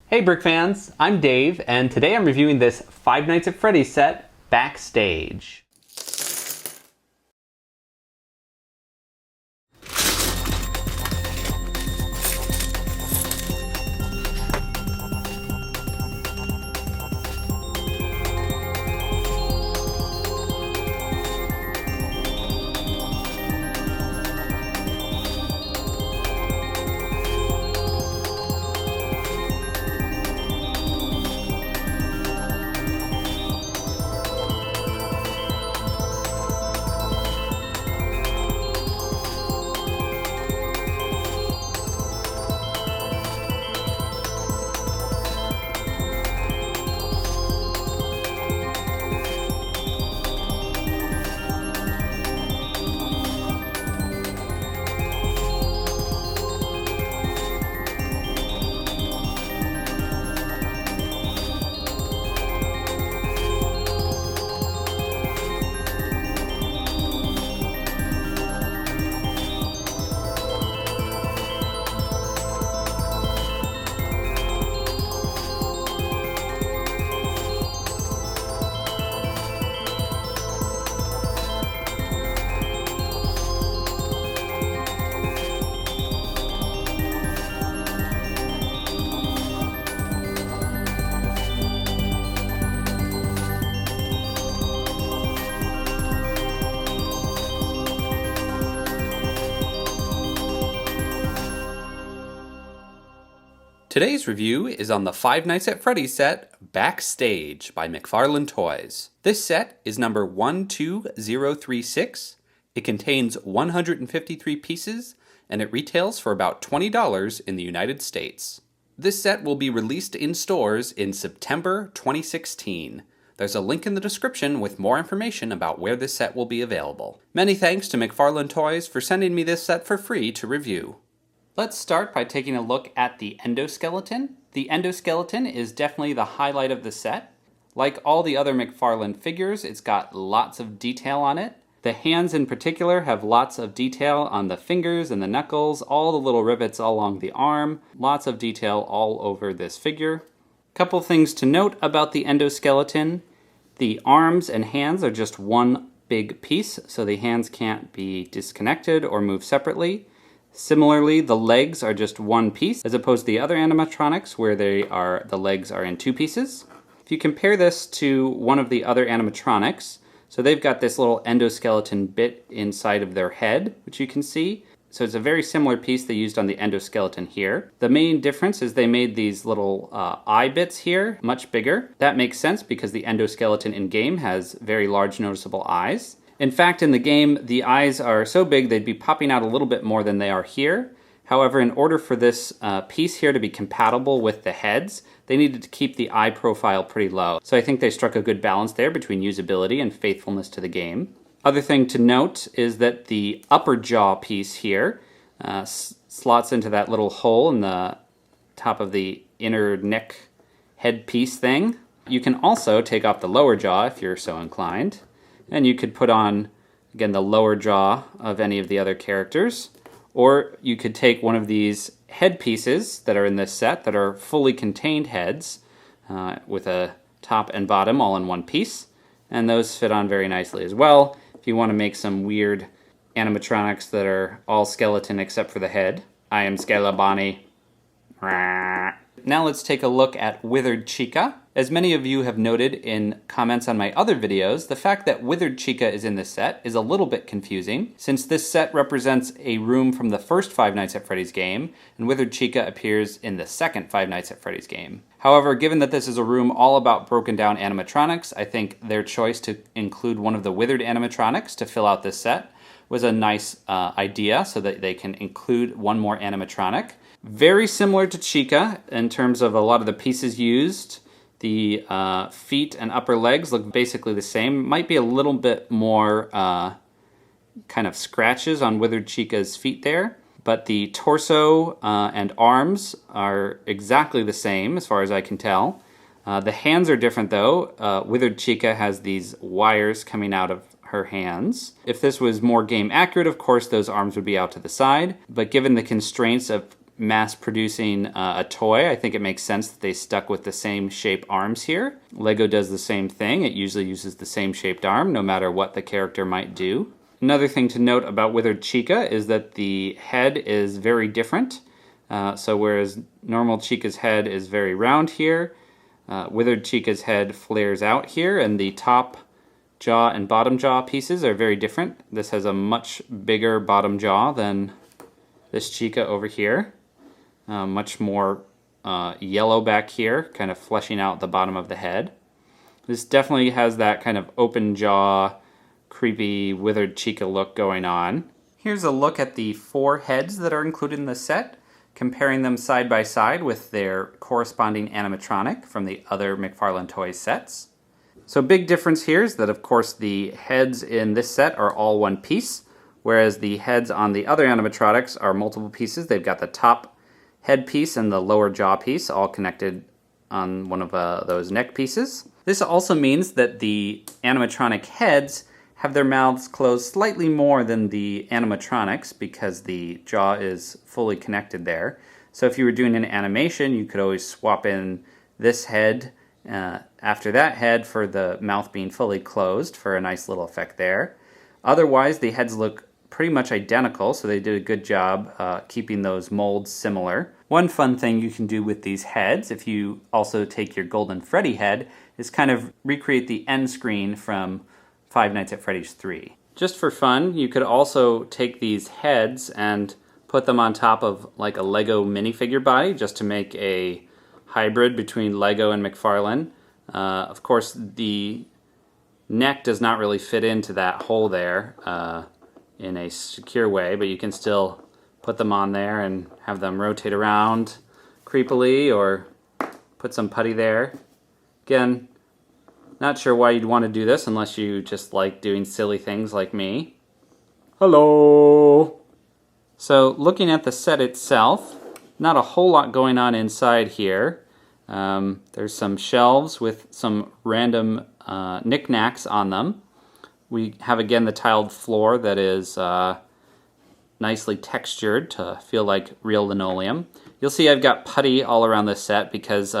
Hey Brick fans, I'm Dave, and today I'm reviewing this Five Nights at Freddy's set, Backstage. Today's review is on the Five Nights at Freddy's set, Backstage by McFarlane Toys. This set is number 12036. It contains 153 pieces, and it retails for about $20 in the United States. This set will be released in stores in September 2016. There's a link in the description with more information about where this set will be available. Many thanks to McFarlane Toys for sending me this set for free to review. Let's start by taking a look at the Endoskeleton. The Endoskeleton is definitely the highlight of the set. Like all the other McFarlane figures, it's got lots of detail on it. The hands in particular have lots of detail on the fingers and the knuckles, all the little rivets all along the arm, lots of detail all over this figure. Couple things to note about the Endoskeleton. The arms and hands are just one big piece, so the hands can't be disconnected or moved separately. Similarly, the legs are just one piece, as opposed to the other animatronics where the legs are in two pieces. If you compare this to one of the other animatronics, so they've got this little endoskeleton bit inside of their head, which you can see. So it's a very similar piece they used on the Endoskeleton here. The main difference is they made these little eye bits here much bigger. That makes sense because the Endoskeleton in-game has very large noticeable eyes. In fact, in the game, the eyes are so big they'd be popping out a little bit more than they are here. However, in order for this piece here to be compatible with the heads, they needed to keep the eye profile pretty low. So I think they struck a good balance there between usability and faithfulness to the game. Other thing to note is that the upper jaw piece here slots into that little hole in the top of the inner neck headpiece thing. You can also take off the lower jaw if you're so inclined. And you could put on, again, the lower jaw of any of the other characters. Or you could take one of these head pieces that are in this set that are fully contained heads with a top and bottom all in one piece. And those fit on very nicely as well if you want to make some weird animatronics that are all skeleton except for the head. I am Skelebonnie. Now let's take a look at Withered Chica. As many of you have noted in comments on my other videos, the fact that Withered Chica is in this set is a little bit confusing, since this set represents a room from the first Five Nights at Freddy's game, and Withered Chica appears in the second Five Nights at Freddy's game. However, given that this is a room all about broken down animatronics, I think their choice to include one of the withered animatronics to fill out this set was a nice idea, so that they can include one more animatronic. Very similar to Chica in terms of a lot of the pieces used. The feet and upper legs look basically the same. Might be a little bit more kind of scratches on Withered Chica's feet there. But the torso and arms are exactly the same as far as I can tell. The hands are different though. Withered Chica has these wires coming out of her hands. If this was more game accurate, of course, those arms would be out to the side. But given the constraints of mass producing a toy, I think it makes sense that they stuck with the same shape arms here. Lego does the same thing. It usually uses the same shaped arm no matter what the character might do. Another thing to note about Withered Chica is that the head is very different. So whereas normal Chica's head is very round here, Withered Chica's head flares out here, and the top jaw and bottom jaw pieces are very different. This has a much bigger bottom jaw than this Chica over here. Much more yellow back here, kind of fleshing out the bottom of the head. This definitely has that kind of open jaw, creepy Withered Chica look going on. Here's a look at the 4 heads that are included in the set, comparing them side by side with their corresponding animatronic from the other McFarlane Toys sets. So big difference here is that of course the heads in this set are all one piece, whereas the heads on the other animatronics are multiple pieces. They've got the top head piece and the lower jaw piece all connected on one of those neck pieces. This also means that the animatronic heads have their mouths closed slightly more than the animatronics because the jaw is fully connected there. So if you were doing an animation, you could always swap in this head after that head for the mouth being fully closed for a nice little effect there. Otherwise, the heads look pretty much identical, so they did a good job keeping those molds similar. One fun thing you can do with these heads, if you also take your Golden Freddy head, is kind of recreate the end screen from Five Nights at Freddy's 3. Just for fun, you could also take these heads and put them on top of like a Lego minifigure body just to make a hybrid between Lego and McFarlane. Of course, the neck does not really fit into that hole there in a secure way, but you can still put them on there and have them rotate around creepily or put some putty there. Again, not sure why you'd want to do this unless you just like doing silly things like me. Hello! So looking at the set itself, not a whole lot going on inside here. There's some shelves with some random knickknacks on them. We have again the tiled floor that is nicely textured to feel like real linoleum. You'll see I've got putty all around this set because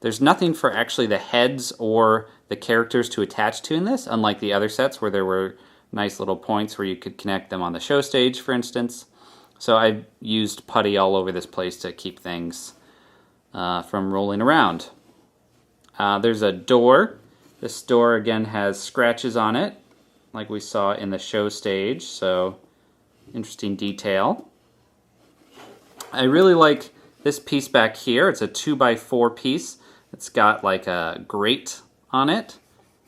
there's nothing for actually the heads or the characters to attach to in this, unlike the other sets where there were nice little points where you could connect them on the show stage, for instance. So I've used putty all over this place to keep things from rolling around. There's a door. This door again has scratches on it, like we saw in the show stage, so interesting detail. I really like this piece back here. It's a 2x4 piece. It's got like a grate on it,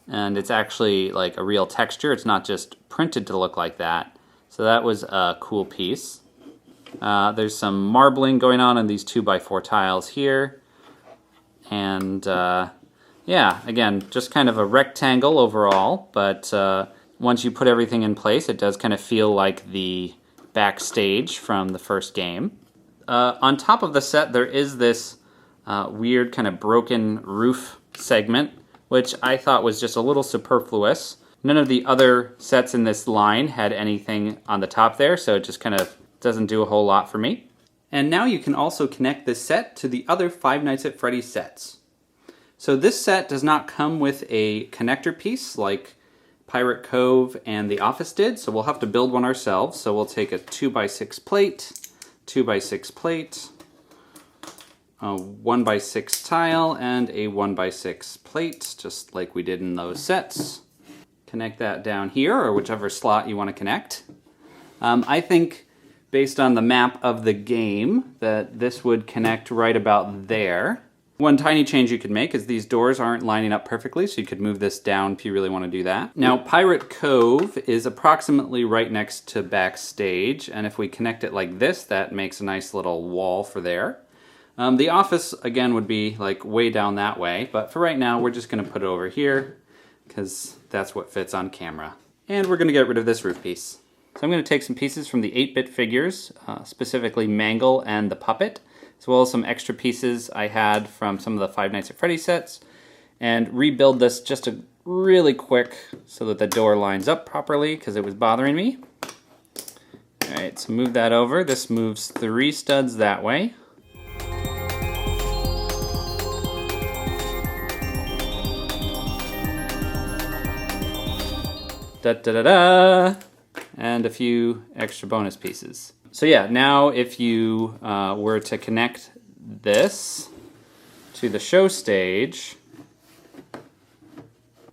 and it's actually like a real texture. It's not just printed to look like that. So that was a cool piece. There's some marbling going on in these 2x4 tiles here. And yeah, again, just kind of a rectangle overall, but once you put everything in place, it does kind of feel like the Backstage from the first game. On top of the set, there is this weird kind of broken roof segment, which I thought was just a little superfluous. None of the other sets in this line had anything on the top there, so it just kind of doesn't do a whole lot for me. And now you can also connect this set to the other Five Nights at Freddy's sets. So this set does not come with a connector piece like Pirate Cove and The Office did, so we'll have to build one ourselves. So we'll take a 2x6 plate, 2x6 plate, a 1x6 tile, and a 1x6 plate, just like we did in those sets. Connect that down here, or whichever slot you want to connect. I think, based on the map of the game, that this would connect right about there. One tiny change you could make is these doors aren't lining up perfectly, so you could move this down if you really want to do that. Now, Pirate Cove is approximately right next to Backstage, and if we connect it like this, that makes a nice little wall for there. The Office, again, would be like way down that way, but for right now, we're just going to put it over here, because that's what fits on camera. And we're going to get rid of this roof piece. So I'm going to take some pieces from the 8-bit figures, specifically Mangle and the Puppet, as well as some extra pieces I had from some of the Five Nights at Freddy's sets, and rebuild this just really quick so that the door lines up properly because it was bothering me. Alright, so move that over. This moves 3 studs that way. Da-da-da-da! And a few extra bonus pieces. So yeah, now if you were to connect this to the show stage,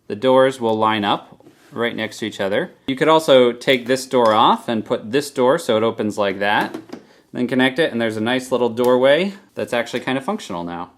the doors will line up right next to each other. You could also take this door off and put this door so it opens like that, then connect it, and there's a nice little doorway that's actually kind of functional now.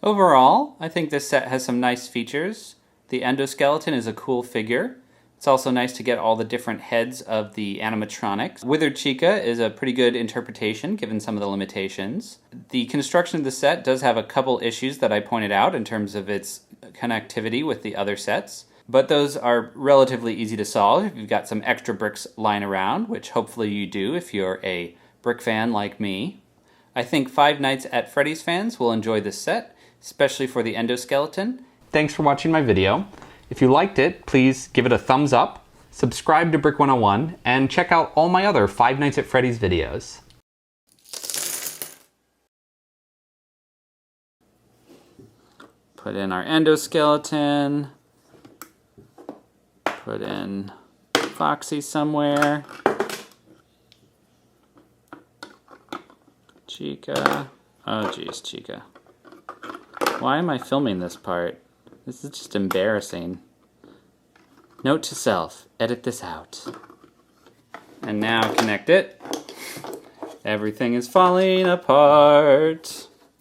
Overall, I think this set has some nice features. The Endoskeleton is a cool figure. It's also nice to get all the different heads of the animatronics. Withered Chica is a pretty good interpretation given some of the limitations. The construction of the set does have a couple issues that I pointed out in terms of its connectivity with the other sets, but those are relatively easy to solve if you've got some extra bricks lying around, which hopefully you do if you're a brick fan like me. I think Five Nights at Freddy's fans will enjoy this set, especially for the Endoskeleton. Thanks for watching my video. If you liked it, please give it a thumbs up, subscribe to Brick 101, and check out all my other Five Nights at Freddy's videos. Put in our Endoskeleton. Put in Foxy somewhere. Chica. Oh geez, Chica. Why am I filming this part? This is just embarrassing. Note to self, edit this out. And now connect it. Everything is falling apart.